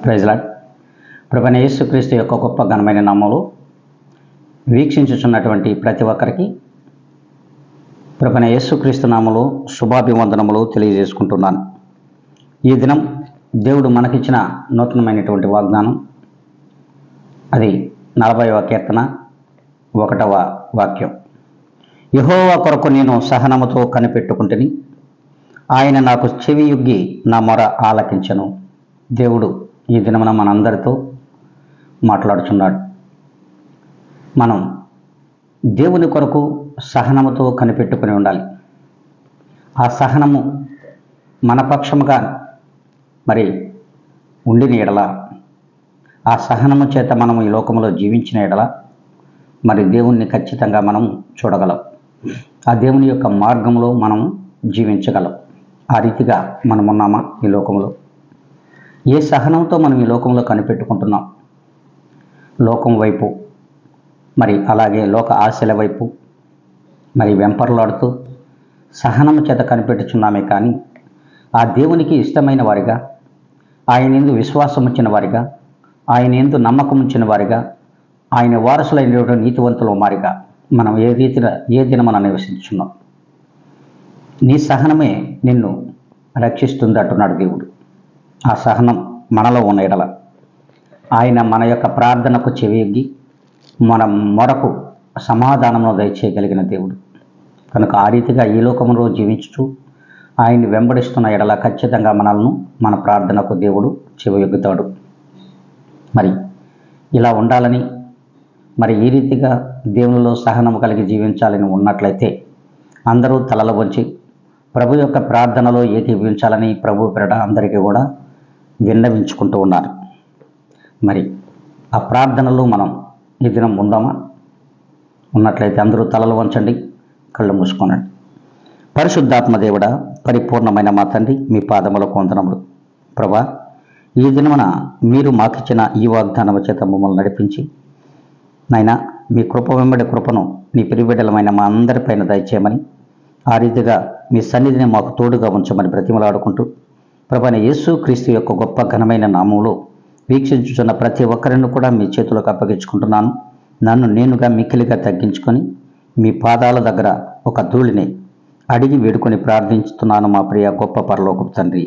Praise lord. ప్రభువైన యేసుక్రీస్తు యొక్క గొప్ప ఘనమైన నామములో వీక్షించుచున్నటువంటి ప్రతి ఒక్కరికి ప్రభువైన యేసుక్రీస్తు నామములో శుభాభివందనములు తెలియజేసుకుంటున్నాను. ఈ దినం దేవుడు మనకిచ్చిన నూతనమైనటువంటి వాగ్దానం, అది 40వ కీర్తన 1వ వాక్యం. యెహోవా కొరకు నేను సహనముతో కనిపెట్టుకుంటుని, ఆయన నాకు చెవియొగ్గి నా మొర ఆలకించెను. దేవుడు ఈ దినమున మనందరితో మాట్లాడుచున్నాడు. మనం దేవుని కొరకు సహనముతో కనిపెట్టుకుని ఉండాలి. ఆ సహనము మన పక్షముగా మరి ఉండిన ఎడల, ఆ సహనము చేత మనము ఈ లోకంలో జీవించిన ఎడల మరి దేవుణ్ణి ఖచ్చితంగా మనం చూడగలం. ఆ దేవుని యొక్క మార్గంలో మనం జీవించగలం. ఆ రీతిగా మనం ఉన్నామా ఈ లోకంలో? ఏ సహనంతో మనం ఈ లోకంలో కనిపెట్టుకుంటున్నాం? లోకం వైపు, మరి అలాగే లోక ఆశల వైపు మరి వెంపర్లాడుతూ సహనము చేత కనిపెట్టుచున్నామే కానీ, ఆ దేవునికి ఇష్టమైన వారిగా, ఆయన యందు విశ్వాసం ఉంచిన వారిగా, ఆయన యందు నమ్మకం ఉంచిన వారిగా, ఆయన వారసులైన నీతివంతుల వారిగా మనం ఏ దినమున నివసించున్నాం? నీ సహనమే నిన్ను రక్షిస్తుంది అంటున్నాడు దేవుడు. ఆ సహనం మనలో ఉన్న ఎడల ఆయన మన యొక్క ప్రార్థనకు చెవియొగ్గి మన మొరకు సమాధానమును దయచేయగలిగిన దేవుడు కనుక ఆ రీతిగా ఈ లోకంలో జీవించుతూ ఆయన్ని వెంబడిస్తున్న ఎడల ఖచ్చితంగా మనల్ని మన ప్రార్థనకు దేవుడు చెవియొగ్గుతాడు. మరి ఇలా ఉండాలని, మరి ఈ రీతిగా దేవునిలో సహనము కలిగి జీవించాలని ఉన్నట్లయితే అందరూ తలలు వంచి ప్రభు యొక్క ప్రార్థనలో ఏకీభవించాలని ప్రభు పేరట అందరికీ కూడా విన్నవించుకుంటూ ఉన్నారు. మరి ఆ ప్రార్థనలో మనం ఈ దినం ఉందామా? ఉన్నట్లయితే అందరూ తలలు వంచండి, కళ్ళు మూసుకోనండి. పరిశుద్ధాత్మ దేవుడా, పరిపూర్ణమైన మా తండ్రి, మీ పాదములకు వందనములు. ప్రభా, ఈ దినమున మీరు మాకిచ్చిన ఈ వాగ్దానము చేత మమ్మల్ని నడిపించి, నాయనా మీ కృప వెంబడి కృపను నీ పిరిబిడ్డలమైన మా అందరిపైన దయచేయమని, ఆ రీతిగా మీ సన్నిధిని మాకు తోడుగా ఉంచమని బ్రతిమలాడుకుంటూ, ప్రభువైన యేసుక్రీస్తు యొక్క గొప్ప ఘనమైన నామములో వీక్షించుచున్న ప్రతి ఒక్కరిని కూడా మీ చేతులకు అప్పగించుకుంటున్నాను. నన్ను నేనుగా మిక్కిలిగా తగ్గించుకొని మీ పాదాల దగ్గర ఒక ధూళిని అడిగి వేడుకొని ప్రార్థించుతున్నాను మా ప్రియ గొప్ప పరలోకపు తండ్రి.